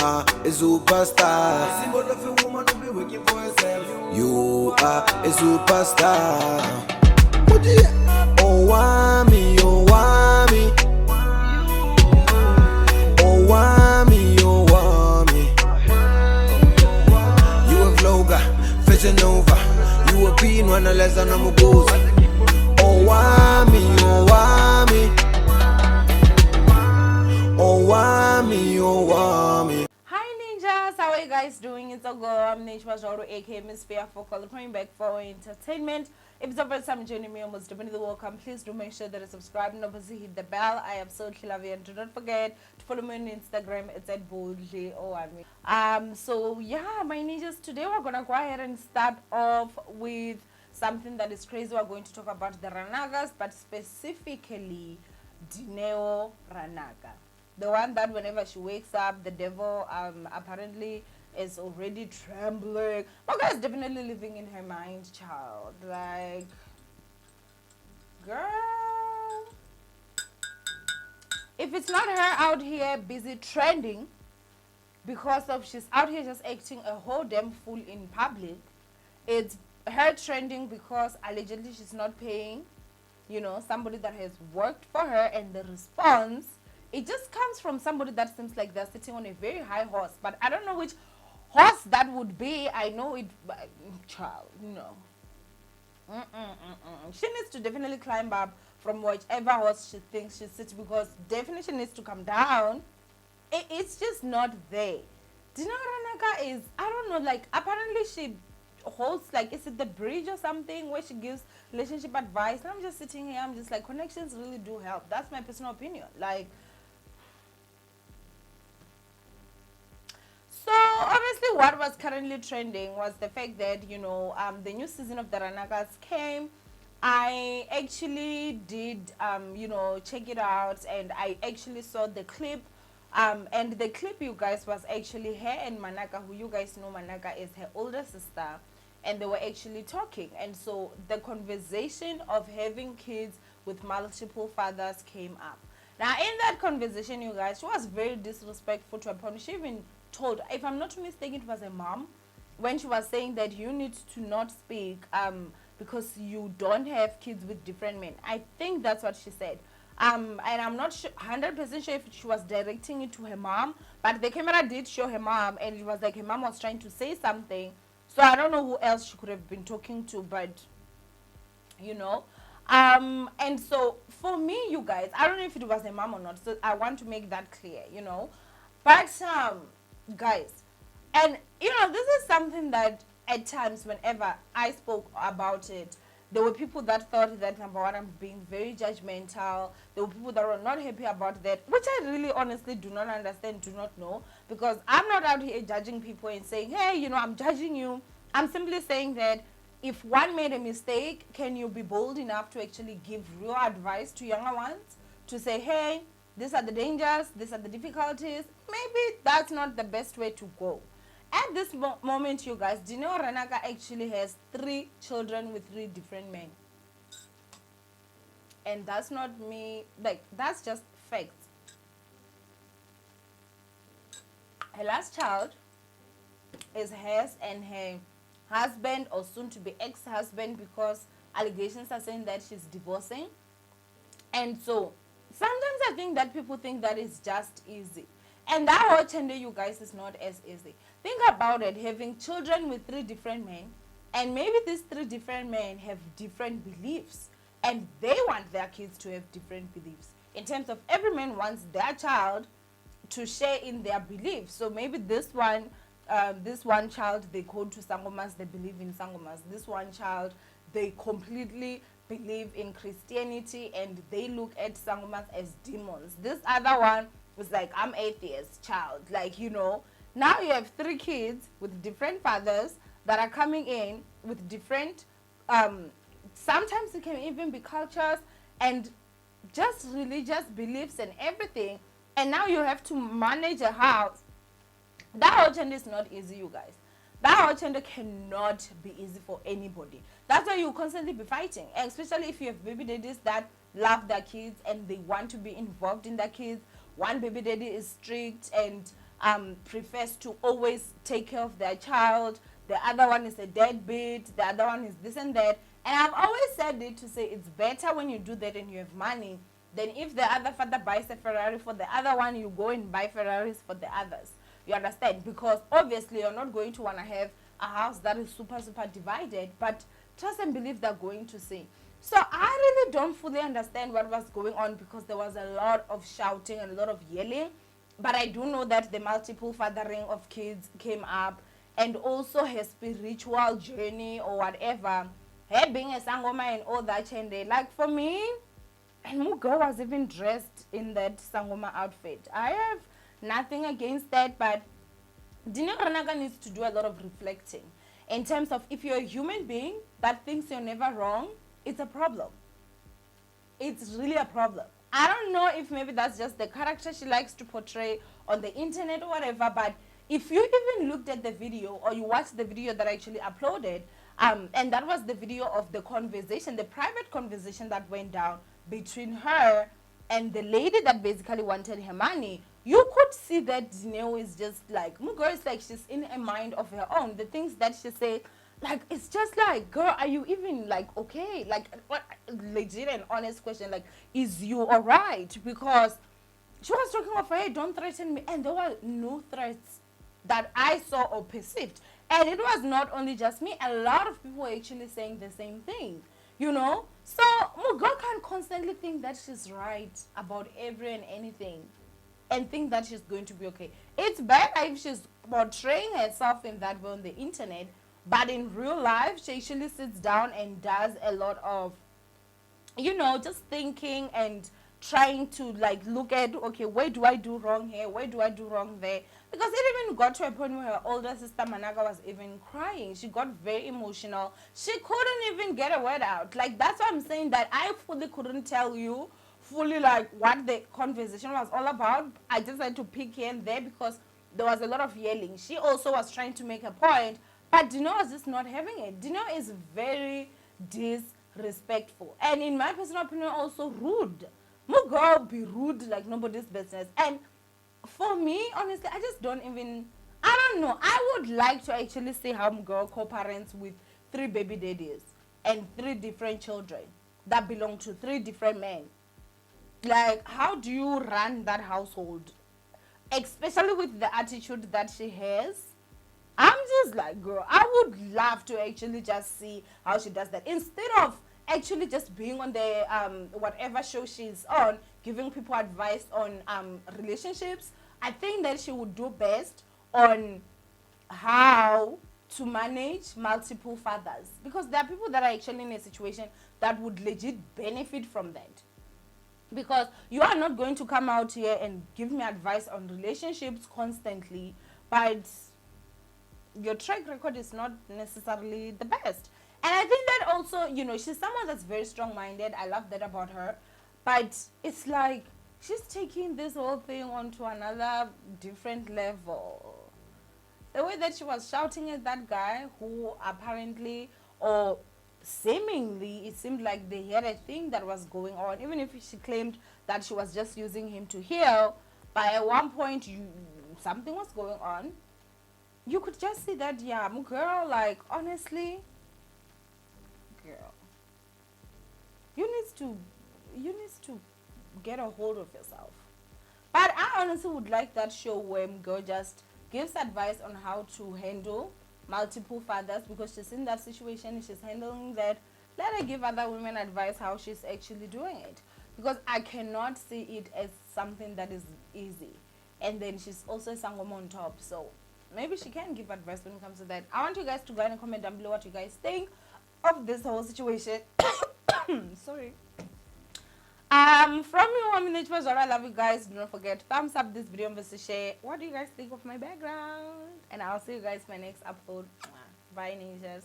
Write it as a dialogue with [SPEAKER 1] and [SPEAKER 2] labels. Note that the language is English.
[SPEAKER 1] are a superstar. Symbol of a woman who be working for herself. You are a superstar. Owamie, Owamie, Owamie, Owamie. You a vlogger, fashion nova. You a being one less than a mugoza. Owamie, Owamie, Owamie, Owamie.
[SPEAKER 2] Hi ninjas, how are you guys doing? It's a girl, I'm Nature Joro, aka Miss Fear for coming back for entertainment. If it's the first time joining me, almost definitely welcome. Please do make sure that you subscribe and obviously hit the bell. I absolutely love you, and do not forget to follow me on Instagram. It's at boldly Owamie. So yeah, my ninjas, today we're gonna go ahead and start off with something that is crazy. We're going to talk about the Ranakas, but specifically Dineo Ranaka. The one that whenever she wakes up, the devil apparently is already trembling. Maka is definitely living in her mind, child. Like, girl. If it's not her out here busy trending because of she's out here just acting a whole damn fool in public, it's her trending because allegedly she's not paying, somebody that has worked for her, and the response, it just comes from somebody that seems like they're sitting on a very high horse, but I don't know which horse that would be. I know it, but child, no. She needs to definitely climb up from whichever horse she thinks she sits, because definitely she needs to come down. It's just not there. Dineo Ranaka is, I don't know, like apparently she holds, like, is it the bridge or something where she gives relationship advice, and I'm just sitting here, I'm just like, connections really do help. That's my personal opinion. Like, so obviously what was currently trending was the fact that the new season of the Ranakas came. I actually did check it out, and I actually saw the clip, and the clip, you guys, was actually her and Manaka, who you guys know Manaka is her older sister, and they were actually talking. And so the conversation of having kids with multiple fathers came up. Now in that conversation, you guys, she was very disrespectful to her partner. She even told, if I'm not mistaken, it was a mom, when she was saying that you need to not speak because you don't have kids with different men. I think that's what she said. And I'm not 100% sure if she was directing it to her mom, but the camera did show her mom, and it was like her mom was trying to say something. So I don't know who else she could have been talking to, but and so for me, you guys, I don't know if it was a mom or not, so I want to make that clear, but guys, and this is something that at times, whenever I spoke about it, there were people that thought that, number one, I'm being very judgmental. There were people that were not happy about that, which I really honestly do not understand, do not know, because I'm not out here judging people and saying, hey, I'm judging you. I'm simply saying that if one made a mistake, can you be bold enough to actually give real advice to younger ones, to say, hey, these are the dangers, these are the difficulties. Maybe that's not the best way to go. At this moment, you guys, Dineo Ranaka actually has 3 children with 3 different men. And that's not me, like, that's just facts. Her last child is hers and her husband, or soon to be ex-husband, because allegations are saying that she's divorcing. And so sometimes I think that people think that is just easy. And that whole gender, you guys, is not as easy. Think about it, having children with 3 different men, and maybe these 3 different men have different beliefs, and they want their kids to have different beliefs. In terms of every man wants their child to share in their beliefs. So maybe this one child, they go to Sangomas, they believe in Sangomas. This one child, they completely believe in Christianity, and they look at Sangomas as demons. This other one was like, I'm atheist, child. Like, now you have 3 kids with different fathers that are coming in with different, sometimes it can even be cultures and just religious beliefs and everything. And now you have to manage a house. That whole gender is not easy, you guys. That whole gender cannot be easy for anybody. That's why you constantly be fighting, and especially if you have baby daddies that love their kids and they want to be involved in their kids. One baby daddy is strict and prefers to always take care of their child. The other one is a deadbeat. The other one is this and that. And I've always said it to say it's better when you do that and you have money than if the other father buys a Ferrari for the other one, you go and buy Ferraris for the others. You understand? Because obviously you're not going to want to have a house that is super divided, but trust and believe they're going to see. So I really don't fully understand what was going on, because there was a lot of shouting and a lot of yelling. But I do know that the multiple fathering of kids came up, and also her spiritual journey or whatever, her being a sangoma and all that. And like for me, and Mugo was even dressed in that sangoma outfit. I have nothing against that, but Dineo Ranaka needs to do a lot of reflecting in terms of, if you're a human being that thinks you're never wrong, it's a problem. It's really a problem. I don't know if maybe that's just the character she likes to portray on the internet or whatever, but if you even looked at the video, or you watched the video that I actually uploaded, and that was the video of the conversation, the private conversation that went down between her and the lady that basically wanted her money, you could see that Dineo is just like, Mugo is like, she's in a mind of her own. The things that she said, like, it's just like, girl, are you even like okay? Like, what, legit and honest question, like, is you alright? Because she was talking of, hey, don't threaten me, and there were no threats that I saw or perceived. And it was not only just me, a lot of people were actually saying the same thing, you know. So Mugo can't constantly think that she's right about every and anything and think that she's going to be okay. It's better if she's portraying herself in that way on the internet, but in real life she actually sits down and does a lot of, you know, just thinking and trying to like look at, okay, where do I do wrong here, where do I do wrong there? Because it even got to a point where her older sister Manaka was even crying. She got very emotional. She couldn't even get a word out. Like, that's why I'm saying that I fully couldn't tell you fully like what the conversation was all about. I just had to pick here and there because there was a lot of yelling. She also was trying to make a point, but Dineo was just not having it. Dineo is very disrespectful, and in my personal opinion also rude. Mugo be rude like nobody's business. And for me, honestly, I just don't even, I don't know. I would like to actually see how Mugo co-parents with 3 baby daddies and 3 different children that belong to 3 different men. Like, how do you run that household? Especially with the attitude that she has. I'm just like, girl, I would love to actually just see how she does that. Instead of actually just being on the whatever show she's on, giving people advice on relationships, I think that she would do best on how to manage multiple fathers, because there are people that are actually in a situation that would legit benefit from that. Because you are not going to come out here and give me advice on relationships constantly, but your track record is not necessarily the best. And I think that also, you know, she's someone that's very strong-minded. I love that about her. But it's like she's taking this whole thing onto another different level. The way that she was shouting at that guy who apparently, or seemingly, it seemed like they had a thing that was going on. Even if she claimed that she was just using him to heal, but at one point something was going on. You could just see that, yeah, girl, like, honestly, girl, you need to get a hold of yourself. But I honestly would like that show where girl just gives advice on how to handle multiple fathers, because she's in that situation, she's handling that. Let her give other women advice how she's actually doing it, because I cannot see it as something that is easy. And then she's also a sangoma on top, so maybe she can give advice when it comes to that. I want you guys to go and comment down below what you guys think of this whole situation. Sorry. From me, Owamie, I love you guys. Do not forget to thumbs up this video and share. What do you guys think of my background? And I'll see you guys in my next upload. Bye, ninjas.